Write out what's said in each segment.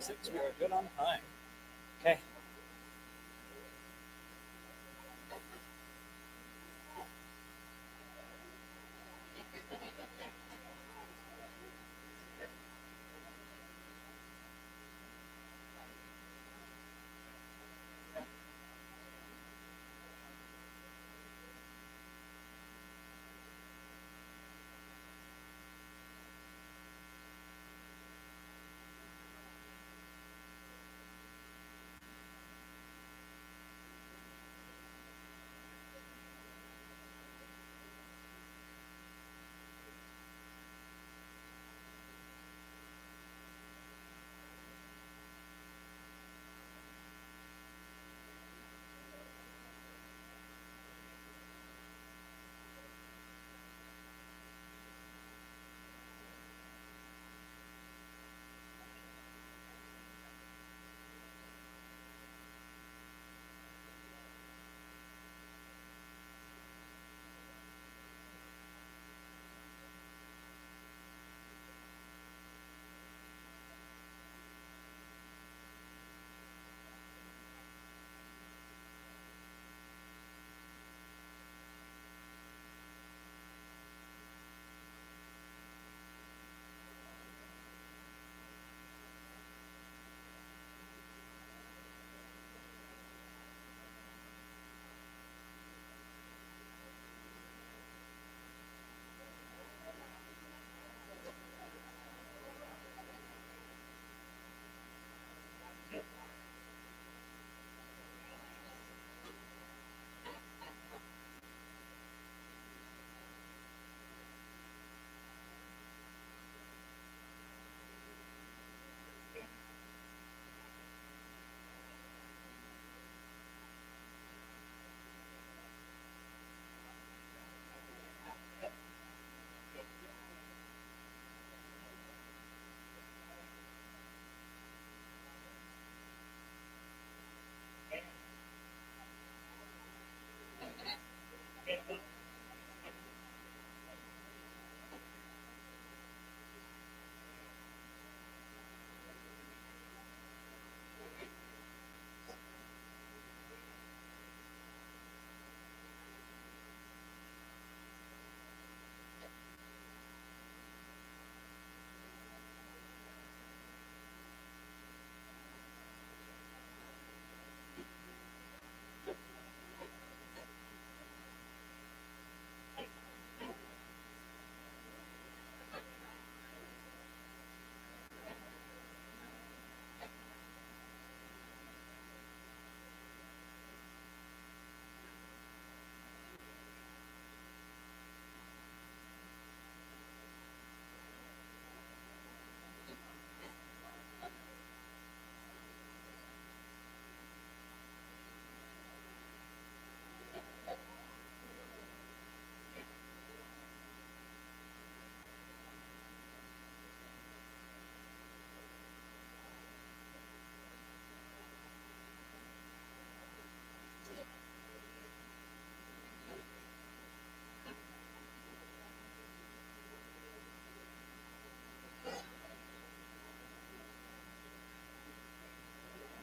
6, we are good on time. Okay.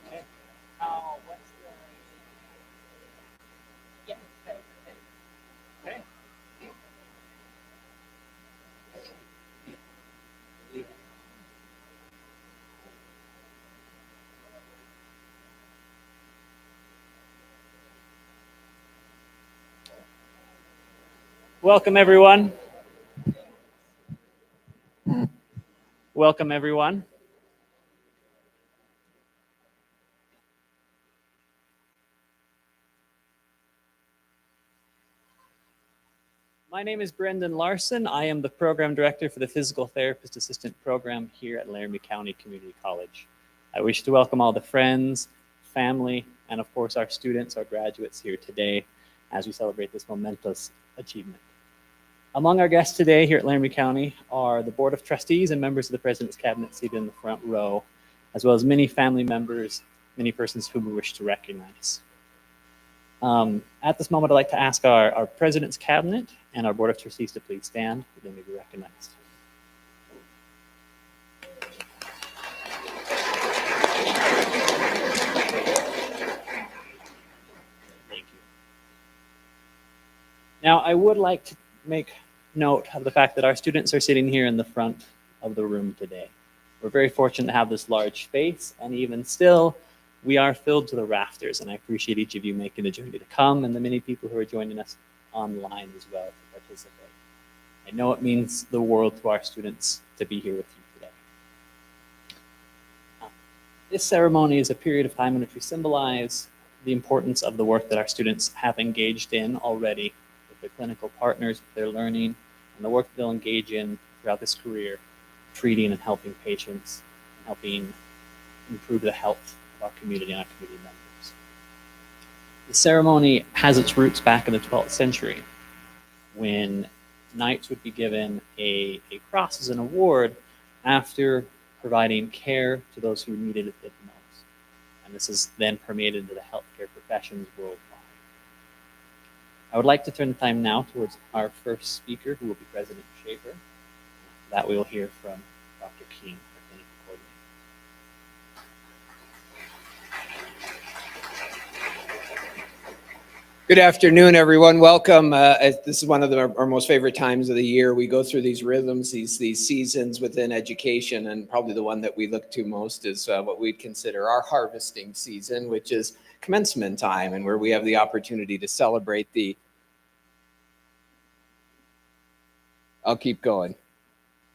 Okay. What's the... Yeah. Okay. Welcome, everyone. Welcome, everyone. My name is Brendan Larson. I am the Program Director for the Physical Therapist Assistant Program here at Laramie County Community College. I wish to welcome all the friends, family, and of course our students, our graduates here today as we celebrate this momentous achievement. Among our guests today here at Laramie County are the Board of Trustees and members of the President's Cabinet seated in the front row, as well as many family members, many persons whom we wish to recognize. At this moment, I'd like to ask our President's Cabinet and our Board of Trustees to please stand, so they may be recognized. Now, I would like to make note of the fact that our students are sitting here in the front of the room today. We're very fortunate to have this large space, and even still, we are filled to the rafters, and I appreciate each of you making the journey to come and the many people who are joining us online as well to participate. I know it means the world to our students to be here with you today. This ceremony is a period of time in which we symbolize the importance of the work that our students have engaged in already with their clinical partners, with their learning, and the work they'll engage in throughout this career, treating and helping patients, and helping improve the health of our community and our community members. The ceremony has its roots back in the 12th century, when knights would be given a cross as an award after providing care to those who needed it the most. And this is then permeated into the healthcare professions worldwide. I would like to turn the time now towards our first speaker, who will be President Schaefer. After that, we will hear from Dr. King, our clinical coordinator. Good afternoon, everyone. Welcome. This is one of our most favorite times of the year. We go through these rhythms, these seasons within education, and probably the one that we look to most is what we'd consider our harvesting season, which is commencement time, and where we have the opportunity to celebrate the... I'll keep going.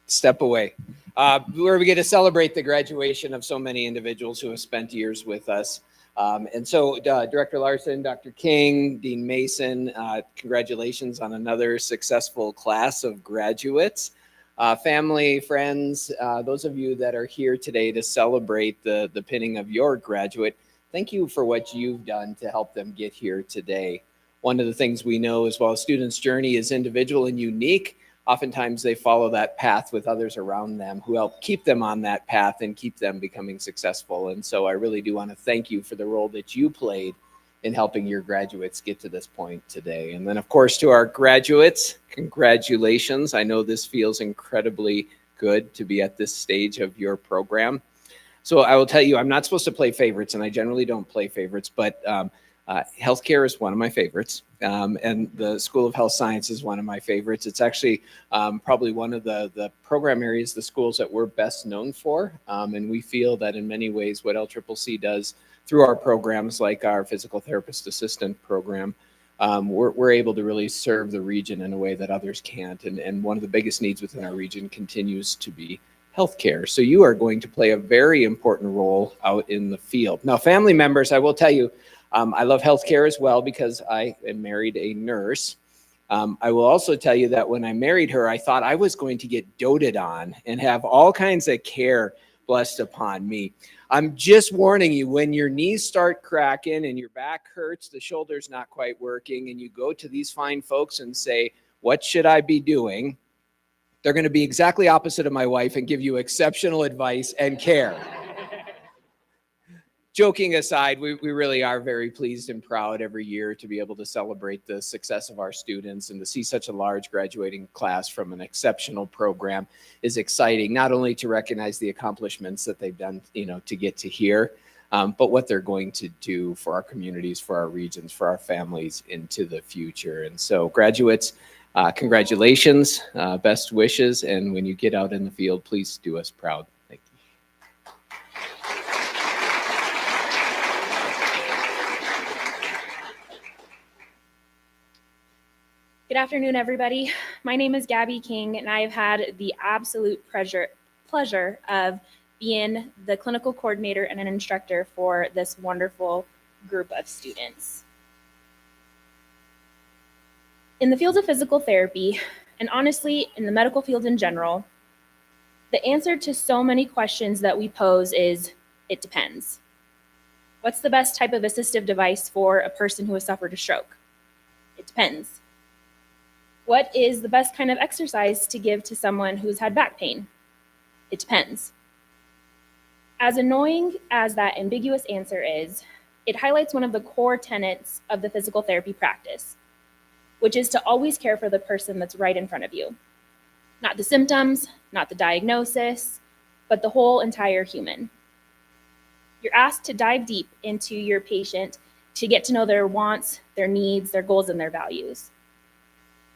Step away. Where we get to celebrate the graduation of so many individuals who have spent years with us. And so Director Larson, Dr. King, Dean Mason, congratulations on another successful class of graduates. Family, friends, those of you that are here today to celebrate the pinning of your graduate, thank you for what you've done to help them get here today. One of the things we know is while a student's journey is individual and unique, oftentimes they follow that path with others around them who help keep them on that path and keep them becoming successful. And so I really do want to thank you for the role that you played in helping your graduates get to this point today. And then, of course, to our graduates, congratulations. I know this feels incredibly good to be at this stage of your program. So I will tell you, I'm not supposed to play favorites, and I generally don't play favorites, but healthcare is one of my favorites, and the School of Health Science is one of my favorites. It's actually probably one of the program areas, the schools that we're best known for, and we feel that in many ways what LCCC does through our programs like our physical therapist assistant program, we're able to really serve the region in a way that others can't, and one of the biggest needs within our region continues to be healthcare. So you are going to play a very important role out in the field. Now, family members, I will tell you, I love healthcare as well because I am married a nurse. I will also tell you that when I married her, I thought I was going to get doted on and have all kinds of care blessed upon me. I'm just warning you, when your knees start cracking and your back hurts, the shoulder's not quite working, and you go to these fine folks and say, what should I be doing? They're going to be exactly opposite of my wife and give you exceptional advice and care. Joking aside, we really are very pleased and proud every year to be able to celebrate the success of our students, and to see such a large graduating class from an exceptional program is exciting, not only to recognize the accomplishments that they've done, to get to here, but what they're going to do for our communities, for our regions, for our families into the future. And so graduates, congratulations, best wishes, and when you get out in the field, please do us proud. Thank you. Good afternoon, everybody. My name is Gabby King, and I have had the absolute pleasure of being the clinical coordinator and an instructor for this wonderful group of students. In the field of physical therapy, and honestly, in the medical field in general, the answer to so many questions that we pose is, it depends. What's the best type of assistive device for a person who has suffered a stroke? It depends. What is the best kind of exercise to give to someone who's had back pain? It depends. As annoying as that ambiguous answer is, it highlights one of the core tenets of the physical therapy practice, which is to always care for the person that's right in front of you. Not the symptoms, not the diagnosis, but the whole entire human. You're asked to dive deep into your patient to get to know their wants, their needs, their goals, and their values.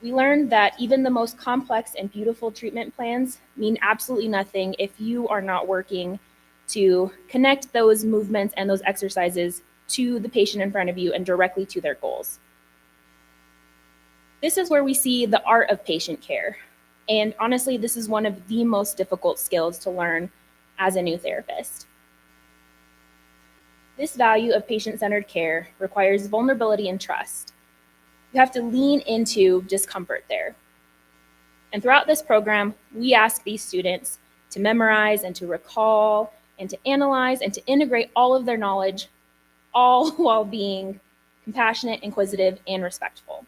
We learned that even the most complex and beautiful treatment plans mean absolutely nothing if you are not working to connect those movements and those exercises to the patient in front of you and directly to their goals. This is where we see the art of patient care. And honestly, this is one of the most difficult skills to learn as a new therapist. This value of patient-centered care requires vulnerability and trust. You have to lean into discomfort there. And throughout this program, we ask these students to memorize and to recall and to analyze and to integrate all of their knowledge, all while being compassionate, inquisitive, and respectful.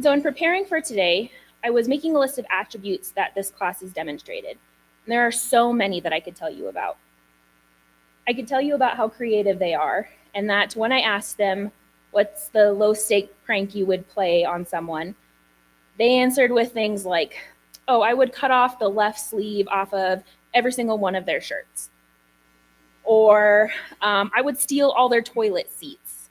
So in preparing for today, I was making a list of attributes that this class has demonstrated. And there are so many that I could tell you about. I could tell you about how creative they are, and that when I asked them, what's the low-stake prank you would play on someone, they answered with things like, oh, I would cut off the left sleeve off of every single one of their shirts. Or I would steal all their toilet seats.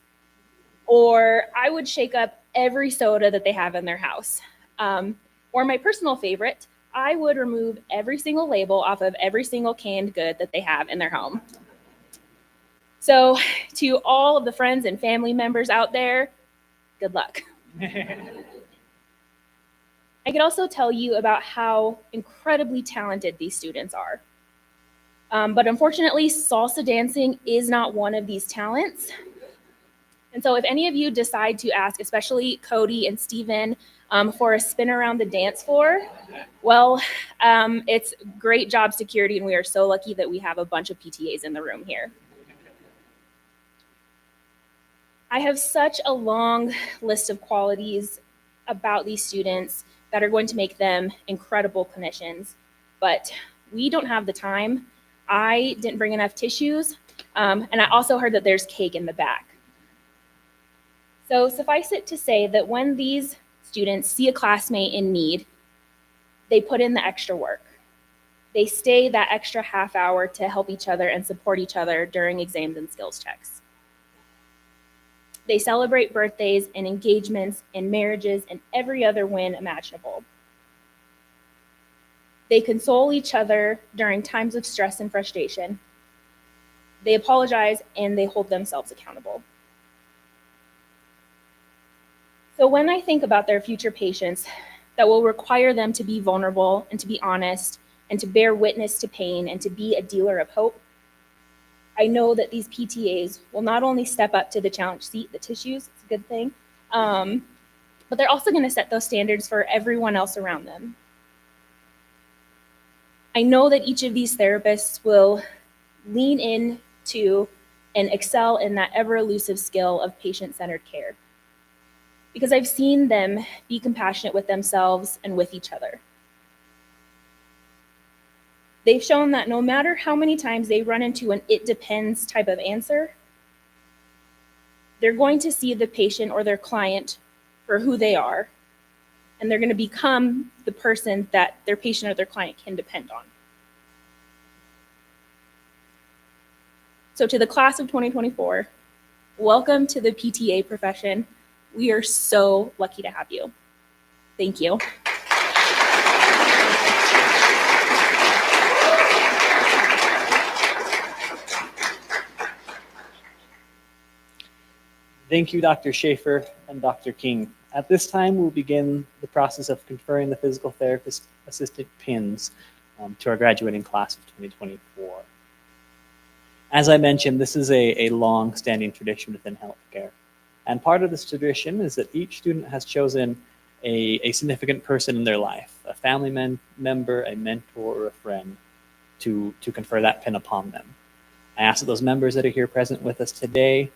Or I would shake up every soda that they have in their house. Or my personal favorite, I would remove every single label off of every single canned good that they have in their home. So to all of the friends and family members out there, good luck. I could also tell you about how incredibly talented these students are. But unfortunately, salsa dancing is not one of these talents. And so if any of you decide to ask, especially Cody and Steven, for a spin around the dance floor, well, it's great job security, and we are so lucky that we have a bunch of PTAs in the room here. I have such a long list of qualities about these students that are going to make them incredible clinicians, but we don't have the time. I didn't bring enough tissues, and I also heard that there's cake in the back. So suffice it to say that when these students see a classmate in need, they put in the extra work. They stay that extra half hour to help each other and support each other during exams and skills checks. They celebrate birthdays and engagements and marriages and every other win imaginable. They console each other during times of stress and frustration. They apologize and they hold themselves accountable. So when I think about their future patients that will require them to be vulnerable and to be honest and to bear witness to pain and to be a dealer of hope, I know that these PTAs will not only step up to the challenge seat, the tissues, it's a good thing, but they're also going to set those standards for everyone else around them. I know that each of these therapists will lean into and excel in that ever-elusive skill of patient-centered care, because I've seen them be compassionate with themselves and with each other. They've shown that no matter how many times they run into an "it depends" type of answer, they're going to see the patient or their client for who they are, and they're going to become the person that their patient or their client can depend on. So to the class of 2024, welcome to the PTA profession. We are so lucky to have you. Thank you. Thank you, Dr. Schaefer and Dr. King. At this time, we'll begin the process of conferring the physical therapist assistant pins to our graduating class of 2024. As I mentioned, this is a long-standing tradition within healthcare. And part of this tradition is that each student has chosen a significant person in their life, a family member, a mentor, or a friend, to confer that pin upon them. I ask that those members that are here present with us today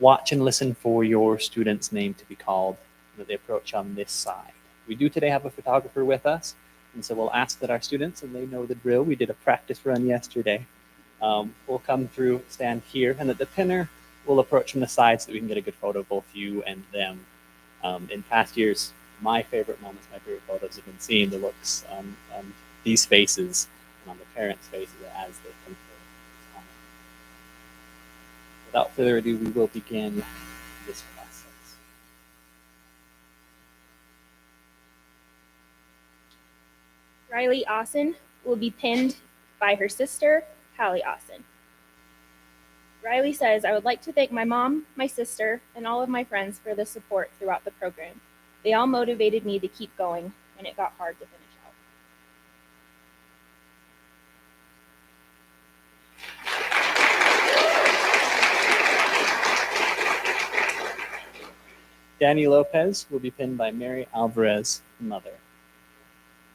watch and listen for your student's name to be called when they approach on this side. We do today have a photographer with us, and so we'll ask that our students, and they know the drill, we did a practice run yesterday, will come through, stand here, and that the pinner will approach from the side so that we can get a good photo of both you and them. In past years, my favorite moments, my favorite photos have been seeing the looks on these faces and on the parents' faces as they come through. Without further ado, we will begin this process. Riley Austin will be pinned by her sister, Hallie Austin. Riley says, I would like to thank my mom, my sister, and all of my friends for the support throughout the program. They all motivated me to keep going when it got hard to finish out. Danny Lopez will be pinned by Mary Alvarez, mother.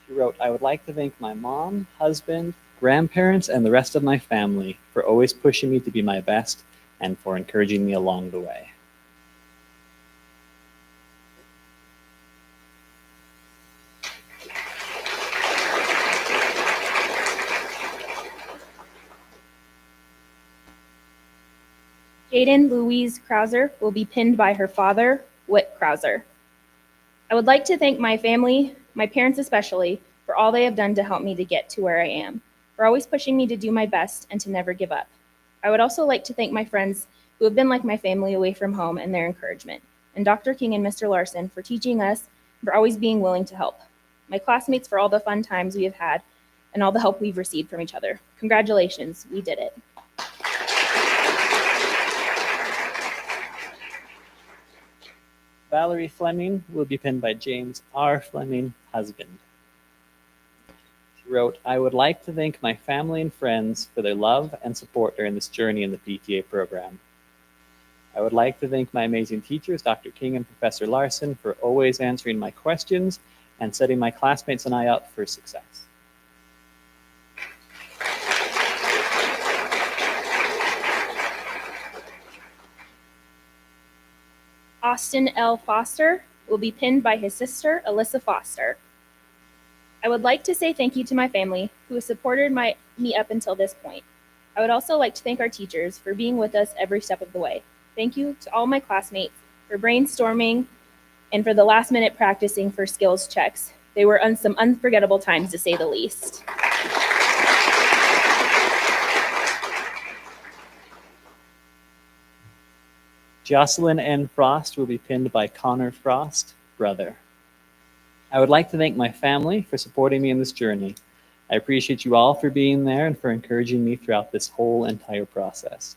She wrote, I would like to thank my mom, husband, grandparents, and the rest of my family for always pushing me to be my best and for encouraging me along the way. Jaden Louise Krauser will be pinned by her father, Whit Krauser. I would like to thank my family, my parents especially, for all they have done to help me to get to where I am, for always pushing me to do my best and to never give up. I would also like to thank my friends who have been like my family away from home and their encouragement, and Dr. King and Mr. Larson for teaching us and for always being willing to help. My classmates for all the fun times we have had and all the help we've received from each other. Congratulations, we did it. Valerie Fleming will be pinned by James R. Fleming, husband. She wrote, I would like to thank my family and friends for their love and support during this journey in the PTA program. I would like to thank my amazing teachers, Dr. King and Professor Larson, for always answering my questions and setting my classmates and I up for success. Austin L. Foster will be pinned by his sister, Alyssa Foster. I would like to say thank you to my family who has supported me up until this point. I would also like to thank our teachers for being with us every step of the way. Thank you to all my classmates for brainstorming and for the last minute practicing for skills checks. They were some unforgettable times to say the least. Jocelyn N. Frost will be pinned by Connor Frost, brother. I would like to thank my family for supporting me in this journey. I appreciate you all for being there and for encouraging me throughout this whole entire process.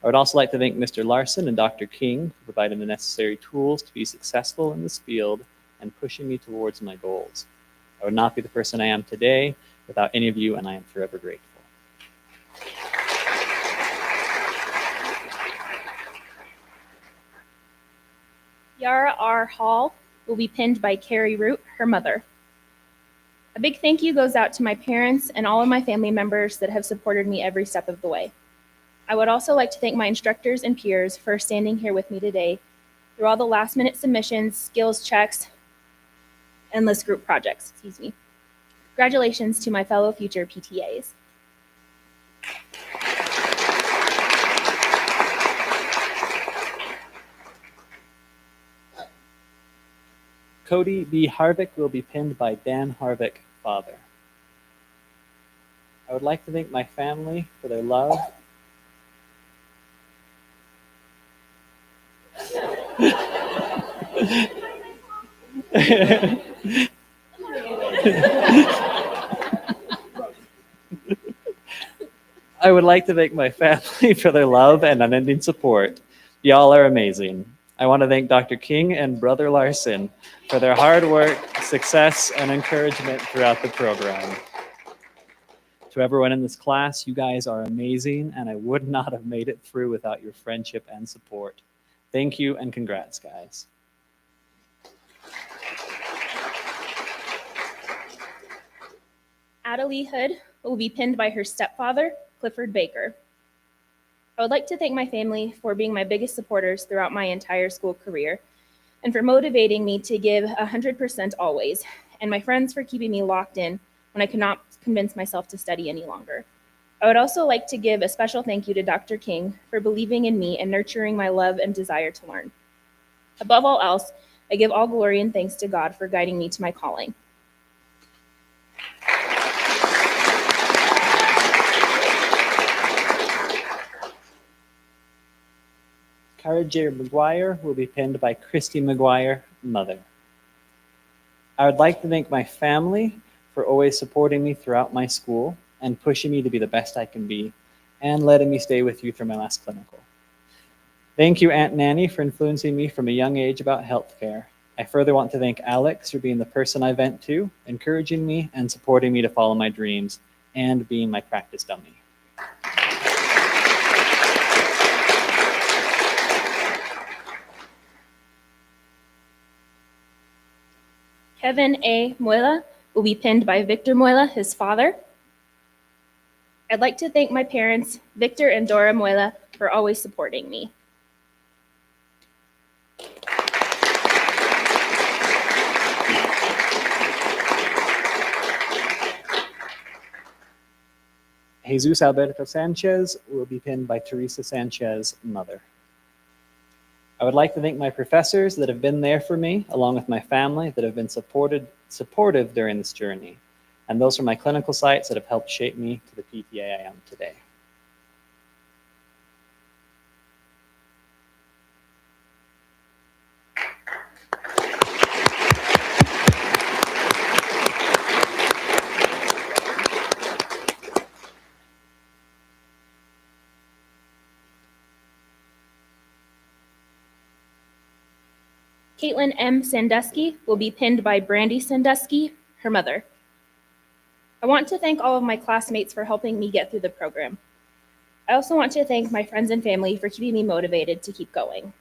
I would also like to thank Mr. Larson and Dr. King for providing the necessary tools to be successful in this field and pushing me towards my goals. I would not be the person I am today without any of you, and I am forever grateful. Yara R. Hall will be pinned by Carrie Root, her mother. A big thank you goes out to my parents and all of my family members that have supported me every step of the way. I would also like to thank my instructors and peers for standing here with me today through all the last-minute submissions, skills checks, endless group projects, Congratulations to my fellow future PTAs. Cody B. Harvick will be pinned by Dan Harvick, father. I would like to thank my family for their love. I would like to thank my family for their love and unending support. Y'all are amazing. I want to thank Dr. King and Brother Larson for their hard work, success, and encouragement throughout the program. To everyone in this class, you guys are amazing, and I would not have made it through without your friendship and support. Thank you, and congrats, guys. Adelie Hood will be pinned by her stepfather, Clifford Baker. I would like to thank my family for being my biggest supporters throughout my entire school career and for motivating me to give 100% always, and my friends for keeping me locked in when I could not convince myself to study any longer. I would also like to give a special thank you to Dr. King for believing in me and nurturing my love and desire to learn. Above all else, I give all glory and thanks to God for guiding me to my calling. Cara J. McGuire will be pinned by Christy McGuire, mother. I would like to thank my family for always supporting me throughout my school and pushing me to be the best I can be, and letting me stay with you through my last clinical. Thank you, Aunt Nanny, for influencing me from a young age about healthcare. I further want to thank Alex for being the person I vent to, encouraging me and supporting me to follow my dreams, and being my practice dummy. Kevin A. Moyla will be pinned by Victor Moyla, his father. I'd like to thank my parents, Victor and Dora Moyla, for always supporting me. Jesus Alberto Sanchez will be pinned by Teresa Sanchez, mother. I would like to thank my professors that have been there for me, along with my family that have been supportive during this journey, and those from my clinical sites that have helped shape me to the PTA I am today. Caitlin M. Sandusky will be pinned by Brandy Sandusky, her mother. I want to thank all of my classmates for helping me get through the program. I also want to thank my friends and family for keeping me motivated to keep going.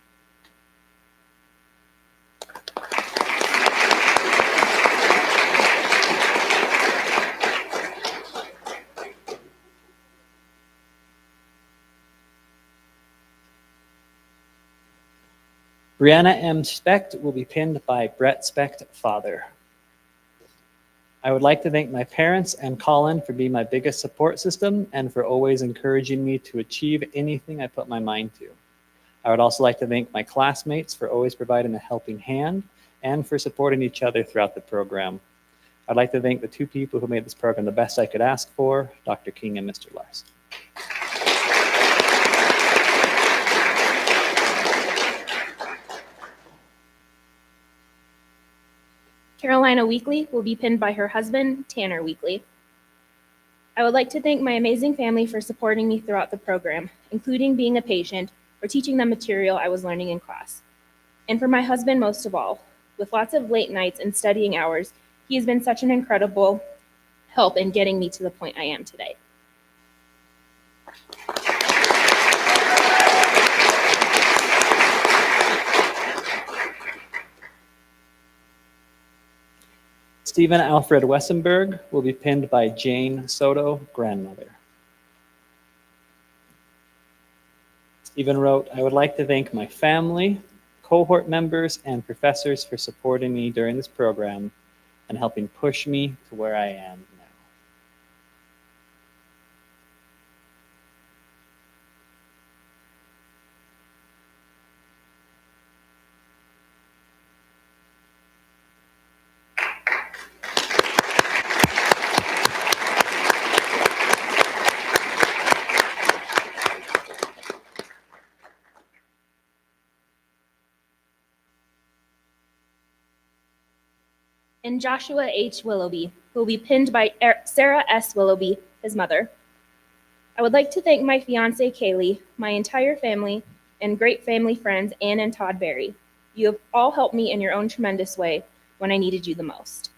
Brianna M. Specht will be pinned by Brett Specht, father. I would like to thank my parents and Colin for being my biggest support system and for always encouraging me to achieve anything I put my mind to. I would also like to thank my classmates for always providing a helping hand and for supporting each other throughout the program. I'd like to thank the two people who made this program the best I could ask for, Dr. King and Mr. Larson. Carolina Weekly will be pinned by her husband, Tanner Weekly. I would like to thank my amazing family for supporting me throughout the program, including being a patient or teaching them material I was learning in class. And for my husband most of all, with lots of late nights and studying hours, he has been such an incredible help in getting me to the point I am today. Stephen Alfred Wessenberg will be pinned by Jane Soto, grandmother. Stephen wrote, I would like to thank my family, cohort members, and professors for supporting me during this program and helping push me to where I am now. And Joshua H. Willoughby, who will be pinned by Sarah S. Willoughby, his mother. I would like to thank my fiance, Kaylee, my entire family, and great family friends, Ann and Todd Berry. You have all helped me in your own tremendous way when I needed you the most.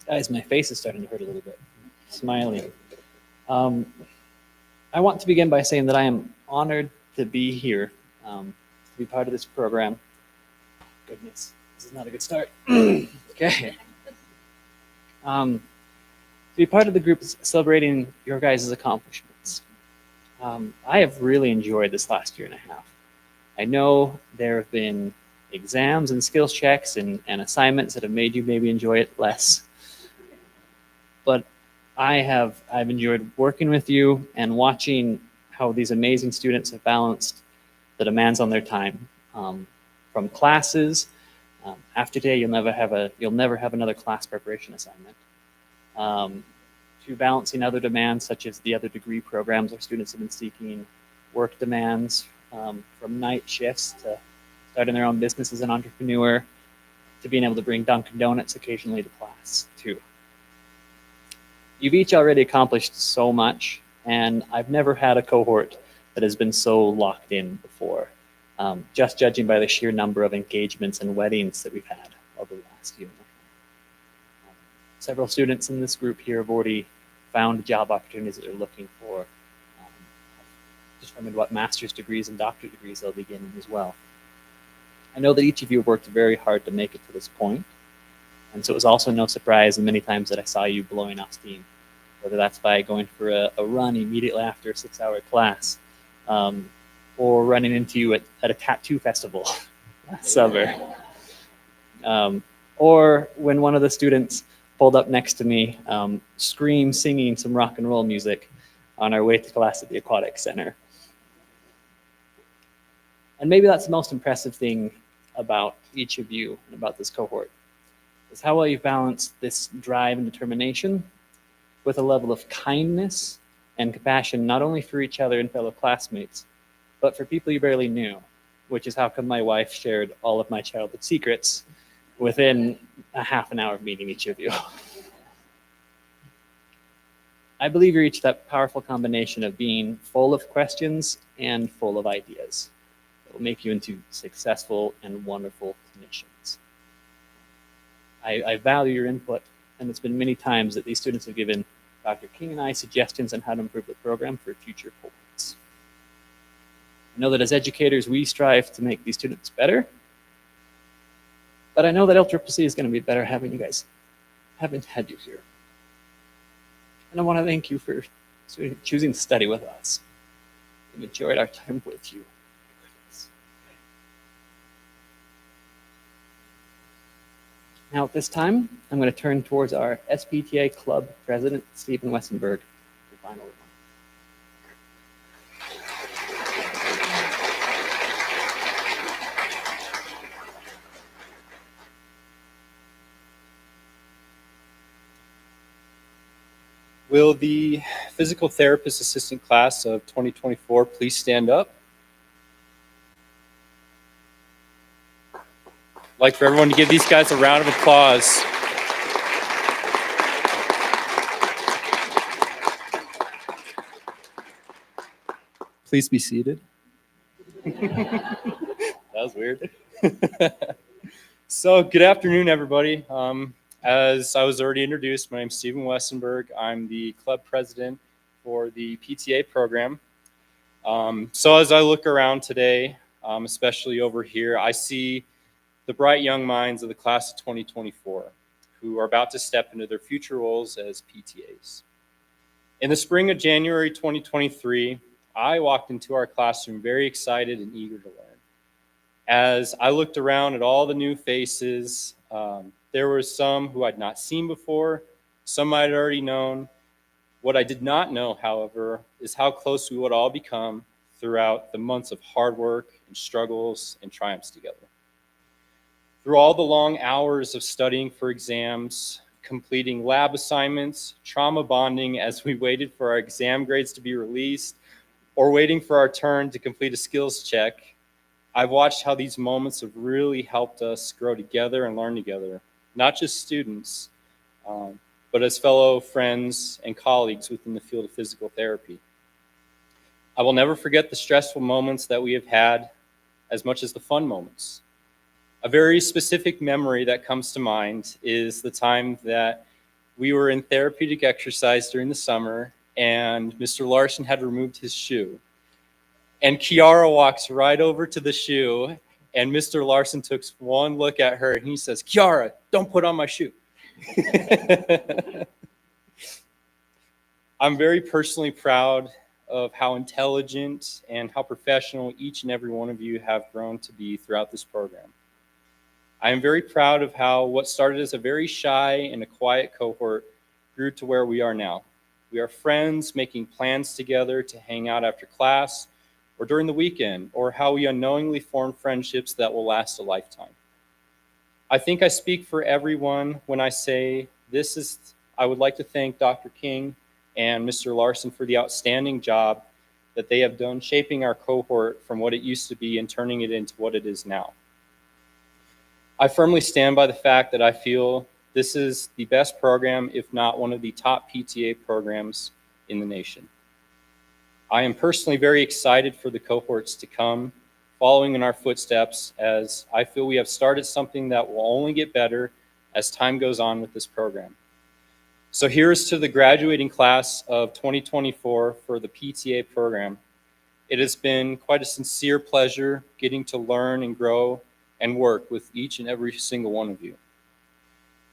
Guys, my face is starting to hurt a little bit. Smiling. I want to begin by saying that I am honored to be here, to be part of this program. Goodness, this is not a good start. Okay. To be part of the group celebrating your guys' accomplishments. I have really enjoyed this last year and a half. I know there have been exams and skills checks and assignments that have made you maybe enjoy it less. But I've enjoyed working with you and watching how these amazing students have balanced the demands on their time, from classes After today, you'll never have another class preparation assignment. To balancing other demands, such as the other degree programs our students have been seeking, work demands, from night shifts to starting their own business as an entrepreneur, to being able to bring Dunkin' Donuts occasionally to class too. You've each already accomplished so much, and I've never had a cohort that has been so locked in before, just judging by the sheer number of engagements and weddings that we've had over the last year. Several students in this group here have already found job opportunities that they're looking for, determined what master's degrees and doctorate degrees they'll begin in as well. I know that each of you worked very hard to make it to this point, and so it was also no surprise the many times that I saw you blowing off steam, whether that's by going for a run immediately after a 6-hour class, or running into you at a tattoo festival last summer, or when one of the students pulled up next to me, singing some rock and roll music on our way to class at the Aquatic Center. And maybe that's the most impressive thing about each of you and about this cohort, is how well you've balanced this drive and determination with a level of kindness and compassion, not only for each other and fellow classmates, but for people you barely knew, which is how come my wife shared all of my childhood secrets within a half an hour of meeting each of you. I believe you're each that powerful combination of being full of questions and full of ideas that will make you into successful and wonderful clinicians. I value your input, and it's been many times that these students have given Dr. King and I suggestions on how to improve the program for future cohorts. I know that as educators, we strive to make these students better, but I know that LCCC is going to be better having you guys, having had you here. And I want to thank you for choosing to study with us. We've enjoyed our time with you. Now at this time, I'm going to turn towards our SPTA Club President, Stephen Wessenberg, for final remarks. Will the physical therapist assistant class of 2024 please stand up? I'd like for everyone to give these guys a round of applause. Please be seated. That was weird. So, good afternoon, everybody. As I was already introduced, my name is Stephen Wessenberg. I'm the club president for the PTA program. So as I look around today, especially over here, I see the bright young minds of the class of 2024 who are about to step into their future roles as PTAs. In the spring of January 2023, I walked into our classroom very excited and eager to learn. As I looked around at all the new faces, there were some who I'd not seen before, some I'd already known. What I did not know, however, is how close we would all become throughout the months of hard work and struggles and triumphs together. Through all the long hours of studying for exams, completing lab assignments, trauma bonding as we waited for our exam grades to be released, or waiting for our turn to complete a skills check, I've watched how these moments have really helped us grow together and learn together, not just students, but as fellow friends and colleagues within the field of physical therapy. I will never forget the stressful moments that we have had as much as the fun moments. A very specific memory that comes to mind is the time that we were in therapeutic exercise during the summer and Mr. Larson had removed his shoe. And Kiara walks right over to the shoe and Mr. Larson took one look at her and he says, "Kiara, don't put on my shoe." I'm very personally proud of how intelligent and how professional each and every one of you have grown to be throughout this program. I am very proud of how what started as a very shy and a quiet cohort grew to where we are now. We are friends making plans together to hang out after class or during the weekend, or how we unknowingly form friendships that will last a lifetime. I think I speak for everyone when I say I would like to thank Dr. King and Mr. Larson for the outstanding job that they have done shaping our cohort from what it used to be and turning it into what it is now. I firmly stand by the fact that I feel this is the best program, if not one of the top PTA programs in the nation. I am personally very excited for the cohorts to come, following in our footsteps, as I feel we have started something that will only get better as time goes on with this program. So here's to the graduating class of 2024 for the PTA program. It has been quite a sincere pleasure getting to learn and grow and work with each and every single one of you.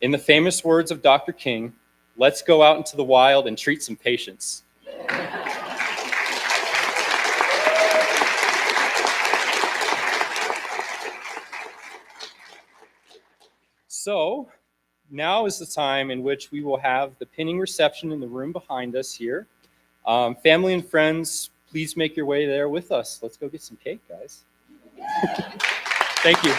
In the famous words of Dr. King, let's go out into the wild and treat some patients. So now is the time in which we will have the pinning reception in the room behind us here. Family and friends, please make your way there with us. Let's go get some cake, guys. Thank you.